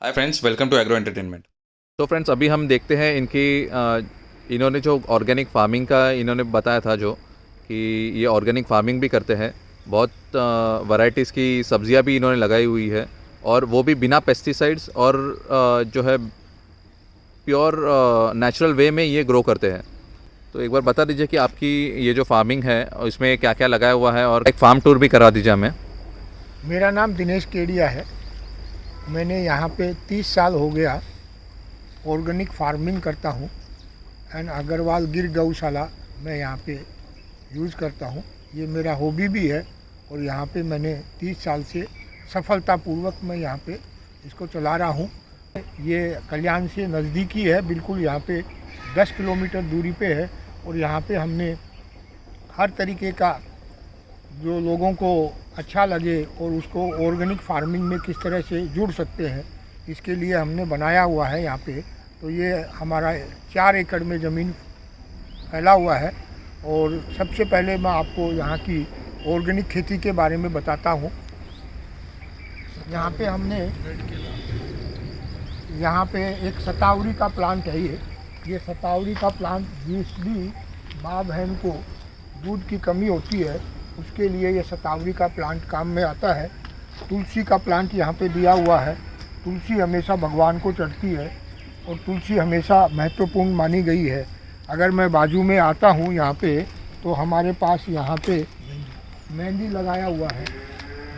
Hi friends, welcome to agro entertainment. तो friends अभी हम देखते हैं इन्होंने जो ऑर्गेनिक फार्मिंग का इन्होंने बताया था जो कि ये ऑर्गेनिक फार्मिंग भी करते हैं। बहुत वैरायटीज़ की सब्जियां भी इन्होंने लगाई हुई है और वो भी बिना पेस्टिसाइड्स और जो है प्योर नेचुरल वे में ये ग्रो करते हैं। तो एक बार बता दीजिए कि आपकी ये जो फार्मिंग है और इसमें क्या क्या लगाया हुआ है और एक फार्म टूर भी करा दीजिए हमें। मेरा नाम दिनेश केडिया है। मैंने यहाँ पे 30 साल हो गया ऑर्गेनिक फार्मिंग करता हूँ एंड अग्रवाल गिर गौशाला मैं यहाँ पे यूज़ करता हूँ। ये मेरा हॉबी भी है और यहाँ पे मैंने 30 साल से सफलतापूर्वक मैं यहाँ पे इसको चला रहा हूँ। ये कल्याण से नज़दीकी है, बिल्कुल यहाँ पे 10 किलोमीटर दूरी पे है और यहाँ पे हमने हर तरीके का जो लोगों को अच्छा लगे और उसको ऑर्गेनिक फार्मिंग में किस तरह से जुड़ सकते हैं इसके लिए हमने बनाया हुआ है यहाँ पे। तो ये हमारा 4 एकड़ में ज़मीन फैला हुआ है और सबसे पहले मैं आपको यहाँ की ऑर्गेनिक खेती के बारे में बताता हूँ। यहाँ पे हमने यहाँ पे एक शतावरी का प्लांट है। ये शतावरी का प्लांट जिस भी माँ बहन को दूध की कमी होती है उसके लिए ये शतावरी का प्लांट काम में आता है। तुलसी का प्लांट यहाँ पे दिया हुआ है। तुलसी हमेशा भगवान को चढ़ती है और तुलसी हमेशा महत्वपूर्ण मानी गई है। अगर मैं बाजू में आता हूँ यहाँ पे तो हमारे पास यहाँ पे मेहंदी लगाया हुआ है।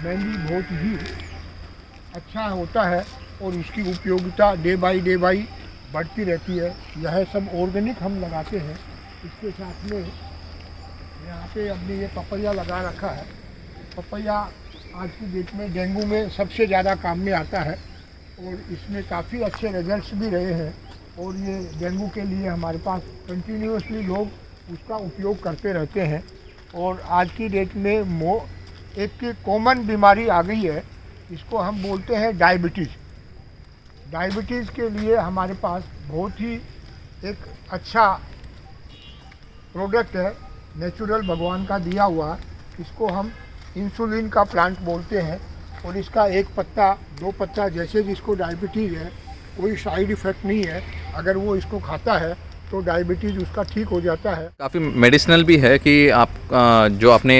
मेहंदी बहुत ही अच्छा होता है और इसकी उपयोगिता डे बाई बढ़ती रहती है। यह सब ऑर्गेनिक हम लगाते हैं। इसके साथ में यहाँ पे हमने ये पपैया लगा रखा है। पपैया आज की डेट में डेंगू में सबसे ज़्यादा काम में आता है और इसमें काफ़ी अच्छे रिजल्ट्स भी रहे हैं और ये डेंगू के लिए हमारे पास कंटिन्यूसली लोग उसका उपयोग करते रहते हैं। और आज की डेट में एक कॉमन बीमारी आ गई है, इसको हम बोलते हैं डायबिटीज़। डायबिटीज़ के लिए हमारे पास बहुत ही एक अच्छा प्रोडक्ट है, नेचुरल भगवान का दिया हुआ। इसको हम इंसुलिन का प्लांट बोलते हैं और इसका एक पत्ता 2 पत्ता जैसे जिसको डायबिटीज़ है कोई साइड इफ़ेक्ट नहीं है। अगर वो इसको खाता है तो डायबिटीज़ उसका ठीक हो जाता है। काफ़ी मेडिसिनल भी है कि आप जो आपने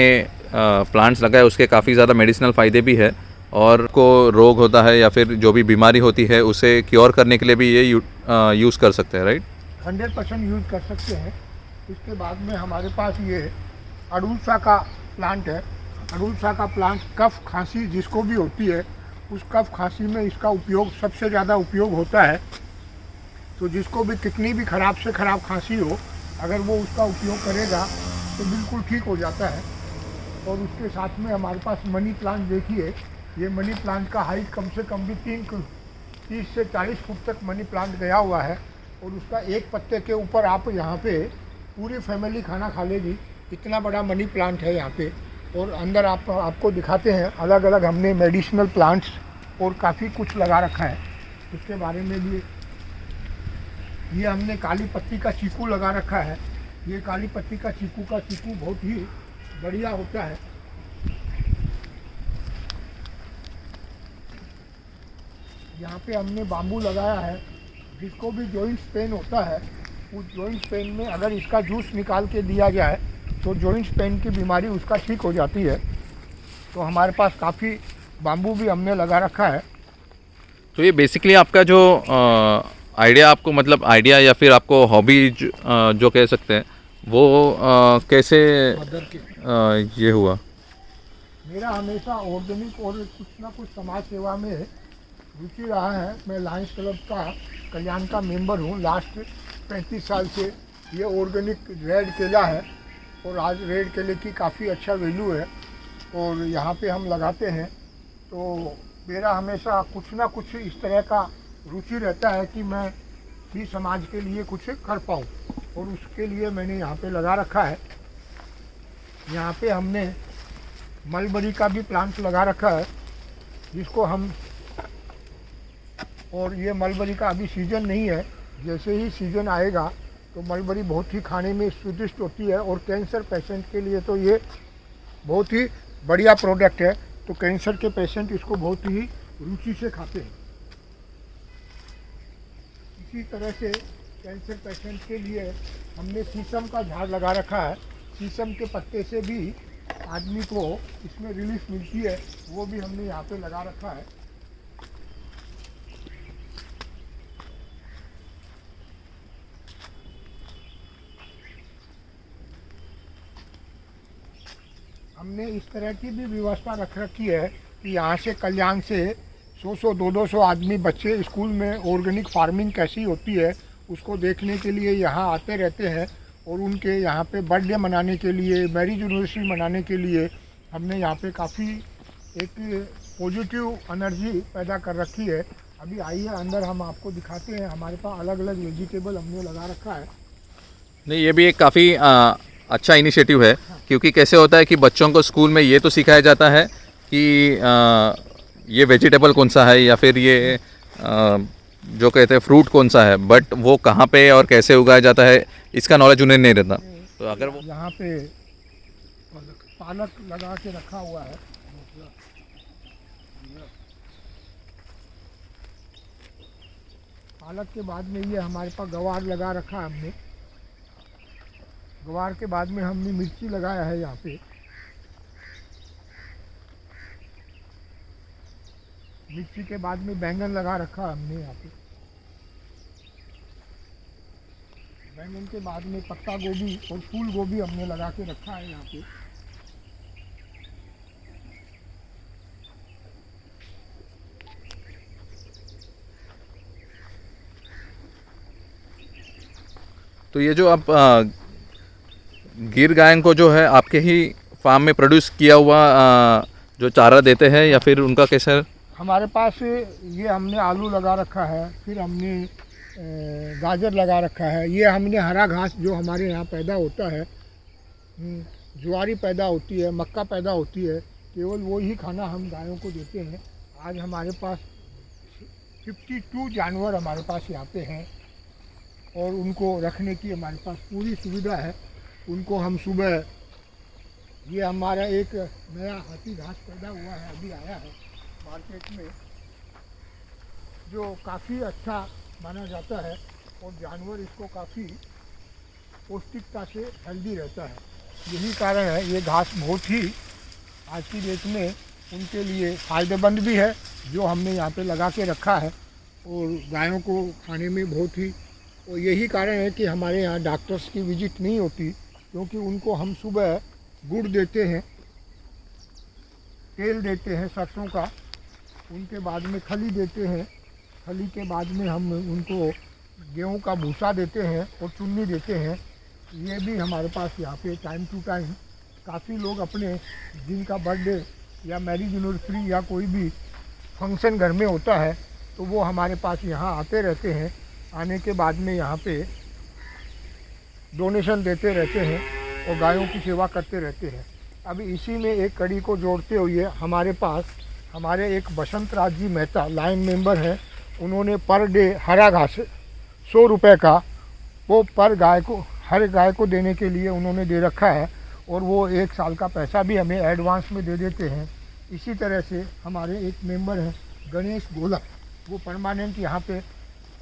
प्लांट्स लगाए उसके काफ़ी ज़्यादा मेडिसिनल फ़ायदे भी है और को रोग होता है या फिर जो भी बीमारी होती है उसे क्योर करने के लिए भी ये यूज़ कर सकते हैं, राइट? 100% यूज़ कर सकते हैं। इसके बाद में हमारे पास ये अड़ूसा का प्लांट है। अड़ूसा का प्लांट कफ खांसी जिसको भी होती है उस कफ खांसी में इसका उपयोग सबसे ज़्यादा उपयोग होता है। तो जिसको भी कितनी भी ख़राब से ख़राब खांसी हो अगर वो उसका उपयोग करेगा तो बिल्कुल ठीक हो जाता है। और उसके साथ में हमारे पास मनी प्लांट देखिए, ये मनी प्लांट का हाइट कम से कम भी 30 से 40 फुट तक मनी प्लांट गया हुआ है और उसका एक पत्ते के ऊपर आप यहाँ पे पूरी फैमिली खाना खा लेगी। इतना बड़ा मनी प्लांट है यहाँ पे। और अंदर आपको दिखाते हैं अलग अलग हमने मेडिसिनल प्लांट्स और काफ़ी कुछ लगा रखा है। उसके बारे में भी ये हमने काली पत्ती का चीकू लगा रखा है। ये काली पत्ती का चीकू बहुत ही बढ़िया होता है। यहाँ पे हमने बाम्बू लगाया है। जिसको भी जॉइंट्स पेन होता है उस जॉइंट्स पेन में अगर इसका जूस निकाल के दिया जाए तो जॉइंट्स पेन की बीमारी उसका ठीक हो जाती है। तो हमारे पास काफ़ी बाम्बू भी हमने लगा रखा है। तो ये बेसिकली आपका जो आइडिया आपको मतलब आइडिया या फिर आपको हॉबी जो कह सकते हैं वो कैसे ये हुआ? मेरा हमेशा ऑर्गेनिक और कुछ ना कुछ समाज सेवा में रुचि रहा है। मैं लायंस क्लब का कल्याण का मेंबर हूँ। लास्ट 35 साल से ये ऑर्गेनिक रेड केला है और आज रेड केले की काफ़ी अच्छा वैल्यू है और यहाँ पे हम लगाते हैं। तो मेरा हमेशा कुछ ना कुछ इस तरह का रुचि रहता है कि मैं भी समाज के लिए कुछ कर पाऊँ और उसके लिए मैंने यहाँ पे लगा रखा है। यहाँ पे हमने मलबरी का भी प्लांट लगा रखा है जिसको हम, और ये मलबरी का अभी सीज़न नहीं है, जैसे ही सीज़न आएगा तो मलबरी बहुत ही खाने में स्वादिष्ट होती है और कैंसर पेशेंट के लिए तो ये बहुत ही बढ़िया प्रोडक्ट है। तो कैंसर के पेशेंट इसको बहुत ही रुचि से खाते हैं। इसी तरह से कैंसर पेशेंट के लिए हमने शीशम का झाड़ लगा रखा है। शीशम के पत्ते से भी आदमी को इसमें रिलीफ मिलती है, वो भी हमने यहाँ पे लगा रखा है। हमने इस तरह की भी व्यवस्था रख रखी है कि यहाँ से कल्याण से 100 200 आदमी बच्चे स्कूल में ऑर्गेनिक फार्मिंग कैसी होती है उसको देखने के लिए यहाँ आते रहते हैं। और उनके यहाँ पे बर्थडे मनाने के लिए, मैरिज एनिवर्सरी मनाने के लिए हमने यहाँ पे काफ़ी एक पॉजिटिव एनर्जी पैदा कर रखी है। अभी आइए अंदर हम आपको दिखाते हैं। हमारे पास अलग अलग वेजिटेबल हमने लगा रखा है। नहीं, ये भी एक काफ़ी अच्छा इनिशिएटिव है, क्योंकि कैसे होता है कि बच्चों को स्कूल में ये तो सिखाया जाता है कि ये वेजिटेबल कौन सा है या फिर ये जो कहते हैं फ्रूट कौन सा है, बट वो कहाँ पे और कैसे उगाया जाता है इसका नॉलेज उन्हें नहीं रहता। तो अगर वो यहाँ पे पालक लगा के रखा हुआ है। पालक के बाद में ये हमारे पास गवार लगा रखा है हमने। गवार के बाद में हमने मिर्ची लगाया है यहाँ पे। मिर्ची के बाद में बैंगन लगा रखा है हमने यहाँ पे। बैंगन के बाद में पत्ता गोभी और फूल गोभी हमने लगा के रखा है यहाँ पे। तो ये जो आप गिर गाय को जो है आपके ही फार्म में प्रोड्यूस किया हुआ जो चारा देते हैं या फिर उनका कैसे? हमारे पास ये हमने आलू लगा रखा है, फिर हमने गाजर लगा रखा है। ये हमने हरा घास जो हमारे यहाँ पैदा होता है, ज्वारी पैदा होती है, मक्का पैदा होती है, केवल वो ही खाना हम गायों को देते हैं। आज हमारे पास 52 जानवर हमारे पास यहाँ पे हैं और उनको रखने की हमारे पास पूरी सुविधा है। उनको हम सुबह, ये हमारा एक नया हाथी घास पैदा हुआ है, अभी आया है मार्केट में, जो काफ़ी अच्छा माना जाता है और जानवर इसको काफ़ी पौष्टिकता से हेल्दी रहता है। यही कारण है ये घास बहुत ही आज की डेट में उनके लिए फ़ायदेमंद भी है, जो हमने यहाँ पे लगा के रखा है और गायों को खाने में बहुत ही। और यही कारण है कि हमारे यहाँ डॉक्टर्स की विजिट नहीं होती, क्योंकि उनको हम सुबह गुड़ देते हैं, तेल देते हैं सरसों का, उनके बाद में खली देते हैं, खली के बाद में हम उनको गेहूं का भूसा देते हैं और चुन्नी देते हैं। ये भी हमारे पास यहाँ पे टाइम टू टाइम काफ़ी लोग अपने जिनका बर्थडे या मैरिज एनिवर्सरी या कोई भी फंक्शन घर में होता है तो वो हमारे पास यहाँ आते रहते हैं। आने के बाद में यहाँ पे डोनेशन देते रहते हैं और गायों की सेवा करते रहते हैं। अभी इसी में एक कड़ी को जोड़ते हुए हमारे पास हमारे एक बसंत राज जी मेहता लाइन मेंबर हैं, उन्होंने पर डे हरा घास 100 रुपये का वो पर गाय को, हर गाय को देने के लिए उन्होंने दे रखा है और वो 1 साल का पैसा भी हमें एडवांस में दे देते हैं। इसी तरह से हमारे एक मेंबर हैं गणेश गोलक, वो परमानेंट यहाँ पे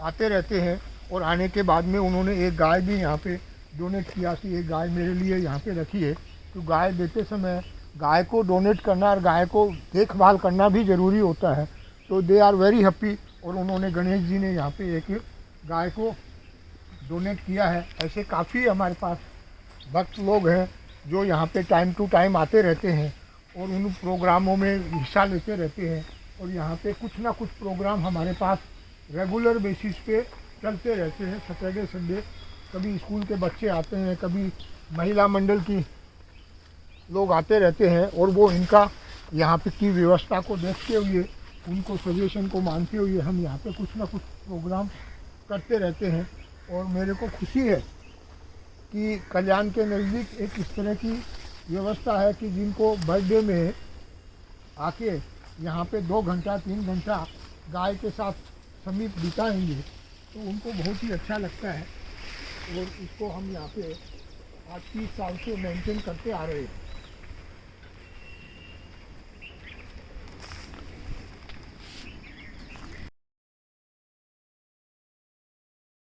आते रहते हैं और आने के बाद में उन्होंने एक गाय भी यहाँ पे डोनेट किया कि एक गाय मेरे लिए यहाँ पे रखी है। तो गाय देते समय गाय को डोनेट करना और गाय को देखभाल करना भी ज़रूरी होता है। तो दे आर वेरी हैप्पी और उन्होंने, गणेश जी ने यहाँ पे एक गाय को डोनेट किया है। ऐसे काफ़ी हमारे पास भक्त लोग हैं जो यहाँ पे टाइम टू टाइम आते रहते हैं और उन प्रोग्रामों में हिस्सा लेते रहते हैं। और यहाँ पे कुछ ना कुछ प्रोग्राम हमारे पास रेगुलर बेसिस पे चलते रहते हैं। सैटरडे संडे कभी स्कूल के बच्चे आते हैं, कभी महिला मंडल की लोग आते रहते हैं और वो इनका यहाँ पे की व्यवस्था को देखते हुए, उनको सजेशन को मानते हुए हम यहाँ पे कुछ ना कुछ प्रोग्राम करते रहते हैं। और मेरे को खुशी है कि कल्याण के नज़दीक एक इस तरह की व्यवस्था है कि जिनको बर्थडे में आके यहाँ पे 2 घंटा 3 घंटा गाय के साथ समीप बिताएंगे तो उनको बहुत ही अच्छा लगता है। और इसको हम यहाँ पे आज 30 साल से मेंटेन करते आ रहे हैं।